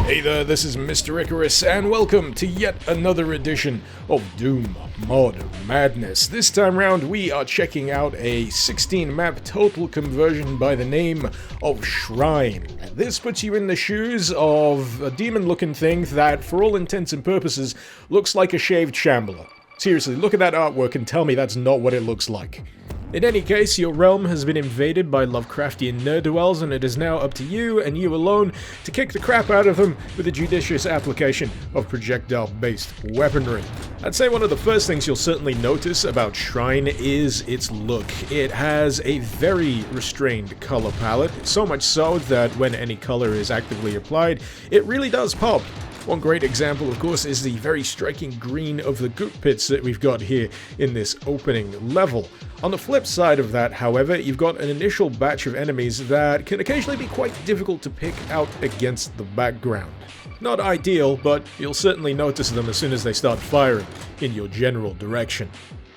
Hey there, this is Mr. Icarus, and welcome to yet another edition of Doom Mod Madness. This time round, we are checking out a 16-map total conversion by the name of Shrine. This puts you in the shoes of a demon-looking thing that, for all intents and purposes, looks like a shaved Shambler. Seriously, look at that artwork and tell me that's not what it looks like. In any case, your realm has been invaded by Lovecraftian ne'er-do-wells, and it is now up to you, and you alone, to kick the crap out of them with a judicious application of projectile-based weaponry. I'd say one of the first things you'll certainly notice about Shrine is its look. It has a very restrained color palette, so much so that when any color is actively applied, it really does pop. One great example, of course, is the very striking green of the goop pits that we've got here in this opening level. On the flip side of that, however, you've got an initial batch of enemies that can occasionally be quite difficult to pick out against the background. Not ideal, but you'll certainly notice them as soon as they start firing in your general direction.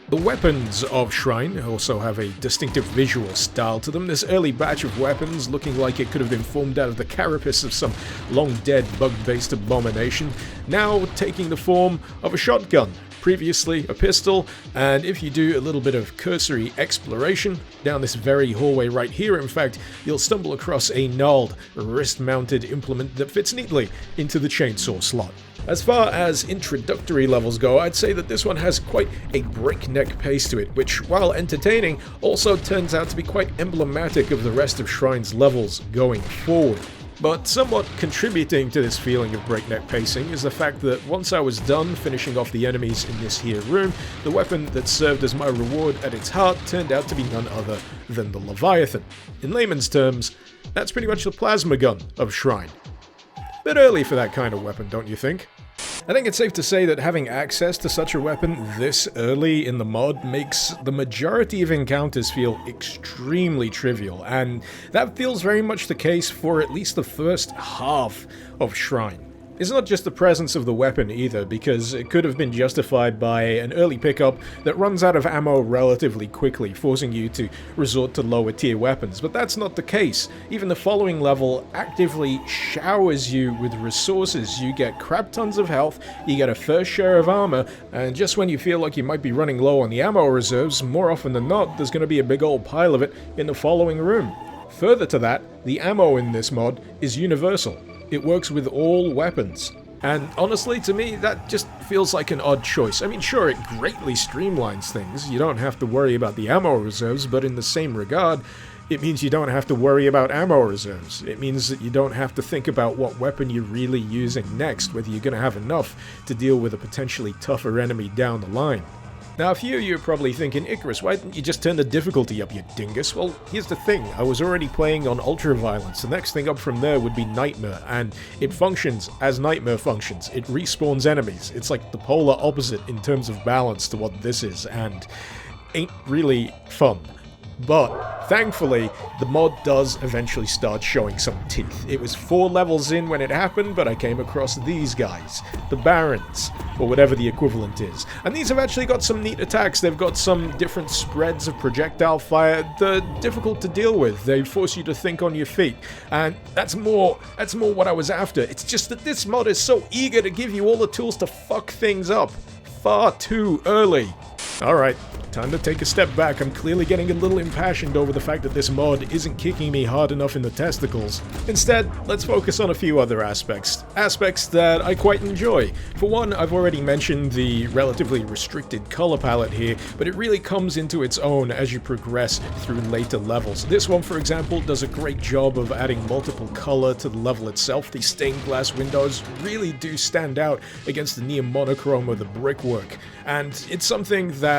The weapons of Shrine also have a distinctive visual style to them. This early batch of weapons, looking like it could have been formed out of the carapace of some long-dead bug-based abomination, now taking the form of a shotgun, previously a pistol, and if you do a little bit of cursory exploration down this very hallway right here, in fact, you'll stumble across a gnarled, wrist-mounted implement that fits neatly into the chainsaw slot. As far as introductory levels go, I'd say that this one has quite a breakneck pace to it, which, while entertaining, also turns out to be quite emblematic of the rest of Shrine's levels going forward. But somewhat contributing to this feeling of breakneck pacing is the fact that once I was done finishing off the enemies in this here room, the weapon that served as my reward at its heart turned out to be none other than the Leviathan. In layman's terms, that's pretty much the plasma gun of Shrine. Bit early for that kind of weapon, don't you think? I think it's safe to say that having access to such a weapon this early in the mod makes the majority of encounters feel extremely trivial, and that feels very much the case for at least the first half of Shrine. It's not just the presence of the weapon either, because it could have been justified by an early pickup that runs out of ammo relatively quickly, forcing you to resort to lower tier weapons, but that's not the case. Even the following level actively showers you with resources. You get crap tons of health, you get a fair share of armor, and just when you feel like you might be running low on the ammo reserves, more often than not, there's going to be a big old pile of it in the following room. Further to that, the ammo in this mod is universal. It works with all weapons. And honestly, to me, that just feels like an odd choice. I mean, sure, it greatly streamlines things. You don't have to worry about the ammo reserves, but in the same regard, it means you don't have to worry about ammo reserves. It means that you don't have to think about what weapon you're really using next, whether you're going to have enough to deal with a potentially tougher enemy down the line. Now, a few of you are probably thinking, Icarus, why didn't you just turn the difficulty up, you dingus? Well, here's the thing, I was already playing on Ultraviolence. The next thing up from there would be Nightmare, and it functions as Nightmare functions. It respawns enemies. It's like the polar opposite in terms of balance to what this is, and ain't really fun. But, thankfully, the mod does eventually start showing some teeth. It was 4 levels in when it happened, but I came across these guys, the Barons, or whatever the equivalent is. And these have actually got some neat attacks. They've got some different spreads of projectile fire. They're difficult to deal with. They force you to think on your feet. And that's more what I was after. It's just that this mod is so eager to give you all the tools to fuck things up. Far too early. Alright, time to take a step back. I'm clearly getting a little impassioned over the fact that this mod isn't kicking me hard enough in the testicles. Instead, let's focus on a few other aspects. Aspects that I quite enjoy. For one, I've already mentioned the relatively restricted color palette here, but it really comes into its own as you progress through later levels. This one, for example, does a great job of adding multiple color to the level itself. The stained glass windows really do stand out against the near monochrome of the brickwork, and it's something that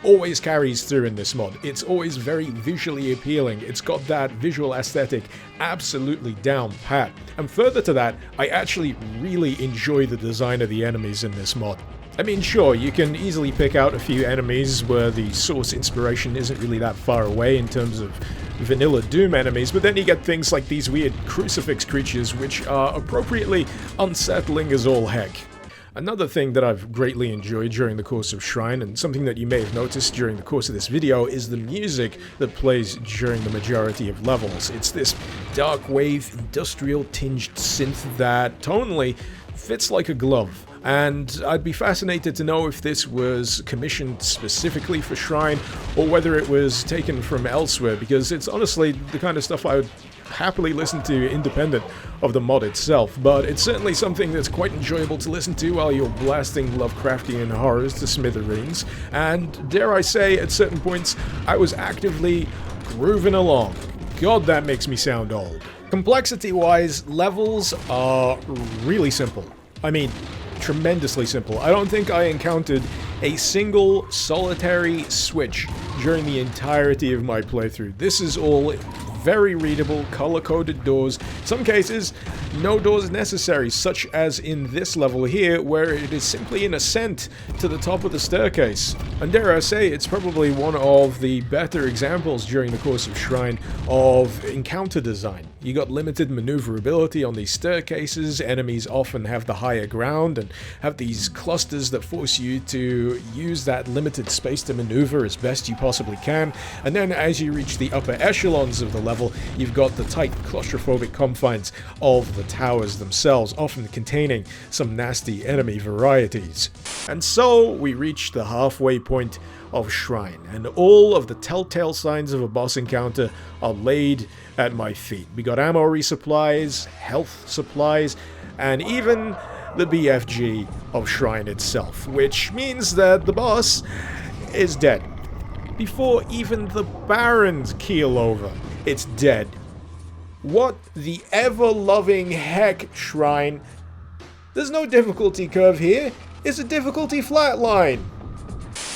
always carries through in this mod. It's always very visually appealing. It's got that visual aesthetic absolutely down pat. And further to that, I actually really enjoy the design of the enemies in this mod. I mean, sure, you can easily pick out a few enemies where the source inspiration isn't really that far away in terms of vanilla Doom enemies, but then you get things like these weird crucifix creatures which are appropriately unsettling as all heck. Another thing that I've greatly enjoyed during the course of Shrine, and something that you may have noticed during the course of this video, is the music that plays during the majority of levels. It's this dark wave, industrial tinged synth that tonally fits like a glove. And I'd be fascinated to know if this was commissioned specifically for Shrine, or whether it was taken from elsewhere, because it's honestly the kind of stuff I would happily listen to independent of the mod itself, but it's certainly something that's quite enjoyable to listen to while you're blasting Lovecraftian horrors to smithereens, and dare I say, at certain points, I was actively grooving along. God, that makes me sound old. Complexity-wise, levels are really simple. I mean, tremendously simple. I don't think I encountered a single solitary switch during the entirety of my playthrough. This is all very readable, color-coded doors. In some cases, no doors necessary, such as in this level here, where it is simply an ascent to the top of the staircase. And dare I say, it's probably one of the better examples during the course of Shrine of encounter design. You got limited maneuverability on these staircases, enemies often have the higher ground and have these clusters that force you to use that limited space to maneuver as best you possibly can, and then as you reach the upper echelons of the level, you've got the tight claustrophobic confines of the towers themselves, often containing some nasty enemy varieties. And so we reach the halfway point of Shrine, and all of the telltale signs of a boss encounter are laid at my feet. We got ammo resupplies, health supplies, and even the BFG of Shrine itself, which means that the boss is dead. Before even the barons keel over, it's dead. What the ever-loving heck, Shrine? There's no difficulty curve here, it's a difficulty flatline.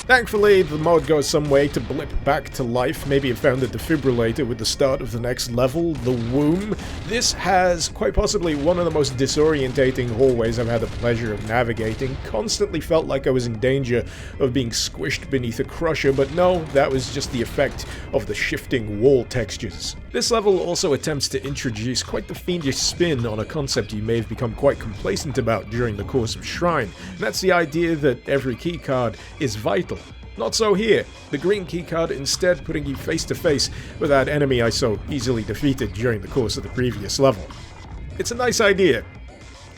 Thankfully, the mod goes some way to blip back to life. Maybe it found a defibrillator with the start of the next level, the womb. This has quite possibly one of the most disorientating hallways I've had the pleasure of navigating. Constantly felt like I was in danger of being squished beneath a crusher, but no, that was just the effect of the shifting wall textures. This level also attempts to introduce quite the fiendish spin on a concept you may have become quite complacent about during the course of Shrine, and that's the idea that every keycard is vital. Not so here. The green keycard instead putting you face to face with that enemy I so easily defeated during the course of the previous level. It's a nice idea.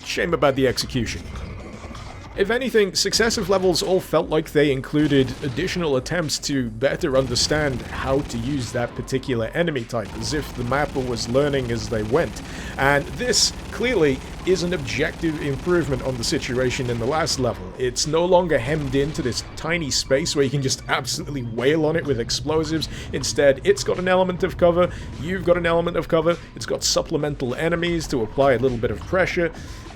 Shame about the execution. If anything, successive levels all felt like they included additional attempts to better understand how to use that particular enemy type, as if the mapper was learning as they went. And this, clearly, is an objective improvement on the situation in the last level. It's no longer hemmed into this tiny space where you can just absolutely wail on it with explosives. Instead, it's got an element of cover, you've got an element of cover, it's got supplemental enemies to apply a little bit of pressure.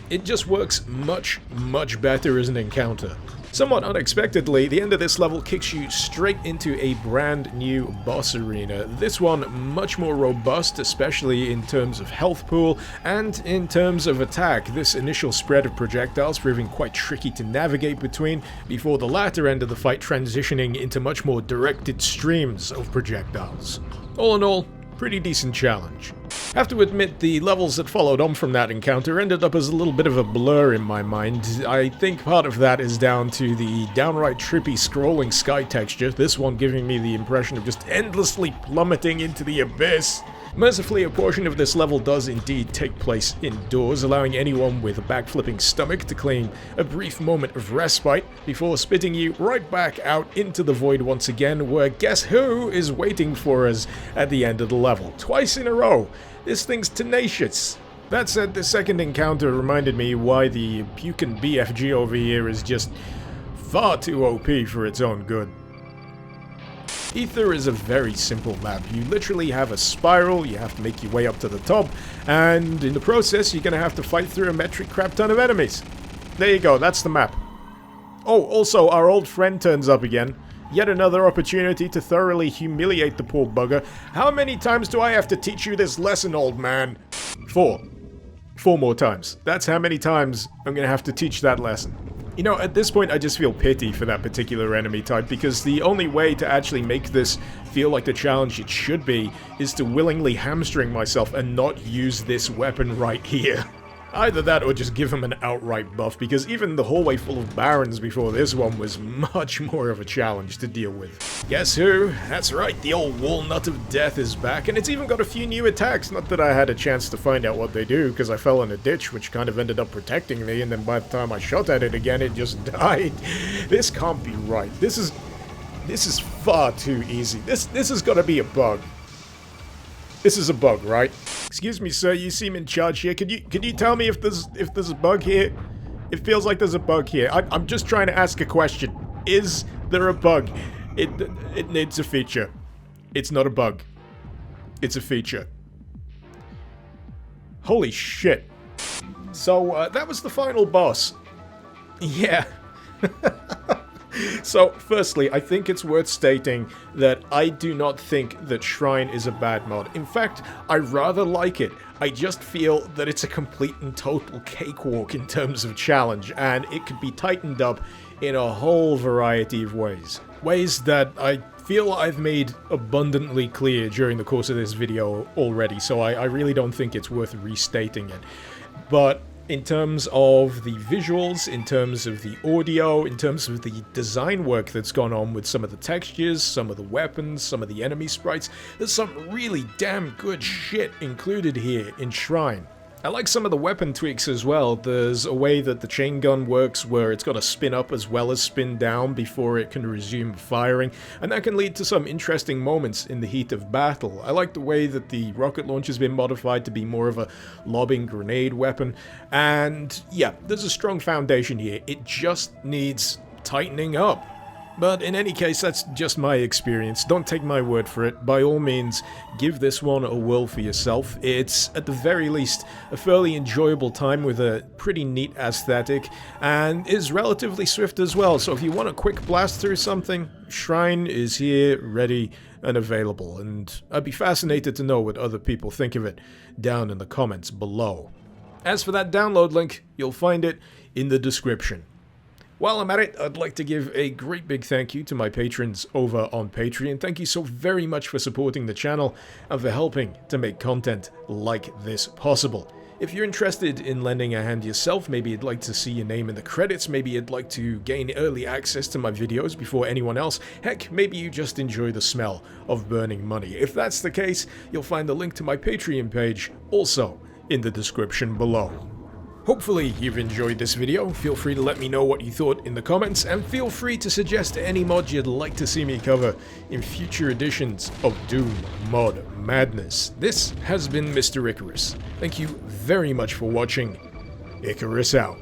It just works much, much better as an encounter. Somewhat unexpectedly, the end of this level kicks you straight into a brand new boss arena. This one much more robust, especially in terms of health pool and in terms of attack. This initial spread of projectiles proving quite tricky to navigate between, before the latter end of the fight transitioning into much more directed streams of projectiles. All in all, pretty decent challenge. Have to admit, the levels that followed on from that encounter ended up as a little bit of a blur in my mind. I think part of that is down to the downright trippy scrolling sky texture, this one giving me the impression of just endlessly plummeting into the abyss. Mercifully, a portion of this level does indeed take place indoors, allowing anyone with a backflipping stomach to claim a brief moment of respite before spitting you right back out into the void once again, where guess who is waiting for us at the end of the level? Twice in a row. This thing's tenacious. That said, the second encounter reminded me why the pukin' BFG over here is just far too OP for its own good. Ether is a very simple map. You literally have a spiral, you have to make your way up to the top, and in the process you're gonna have to fight through a metric crap ton of enemies. There you go, that's the map. Oh, also, our old friend turns up again. Yet another opportunity to thoroughly humiliate the poor bugger. How many times do I have to teach you this lesson, old man? 4. 4 more times. That's how many times I'm gonna have to teach that lesson. You know, at this point I just feel pity for that particular enemy type, because the only way to actually make this feel like the challenge it should be is to willingly hamstring myself and not use this weapon right here. Either that or just give him an outright buff, because even the hallway full of barons before this one was much more of a challenge to deal with. Guess who? That's right, the old Walnut of Death is back, and it's even got a few new attacks. Not that I had a chance to find out what they do, because I fell in a ditch, which kind of ended up protecting me, and then by the time I shot at it again, it just died. This can't be right. This is far too easy. This has got to be a bug. This is a bug, right? Excuse me, sir, you seem in charge here. Can you tell me if there's a bug here? It feels like there's a bug here. I'm just trying to ask a question. Is there a bug? It's a feature. It's not a bug. It's a feature. Holy shit. So, that was the final boss. Yeah. So, firstly, I think it's worth stating that I do not think that Shrine is a bad mod. In fact, I rather like it. I just feel that it's a complete and total cakewalk in terms of challenge, and it could be tightened up in a whole variety of ways. Ways that I feel I've made abundantly clear during the course of this video already, so I really don't think it's worth restating it. But in terms of the visuals, in terms of the audio, in terms of the design work that's gone on with some of the textures, some of the weapons, some of the enemy sprites, there's some really damn good shit included here in Shrine. I like some of the weapon tweaks as well. There's a way that the chain gun works where it's got to spin up as well as spin down before it can resume firing, and that can lead to some interesting moments in the heat of battle. I like the way that the rocket launch has been modified to be more of a lobbing grenade weapon, and yeah, there's a strong foundation here. It just needs tightening up. But in any case, that's just my experience. Don't take my word for it. By all means, give this one a whirl for yourself. It's, at the very least, a fairly enjoyable time with a pretty neat aesthetic, and is relatively swift as well. So if you want a quick blast through something, Shrine is here, ready, and available. And I'd be fascinated to know what other people think of it down in the comments below. As for that download link, you'll find it in the description. While I'm at it, I'd like to give a great big thank you to my patrons over on Patreon. Thank you so very much for supporting the channel and for helping to make content like this possible. If you're interested in lending a hand yourself, maybe you'd like to see your name in the credits, maybe you'd like to gain early access to my videos before anyone else, heck, maybe you just enjoy the smell of burning money. If that's the case, you'll find the link to my Patreon page also in the description below. Hopefully you've enjoyed this video. Feel free to let me know what you thought in the comments, and feel free to suggest any mods you'd like to see me cover in future editions of Doom Mod Madness. This has been Mr. Icarus. Thank you very much for watching. Icarus out.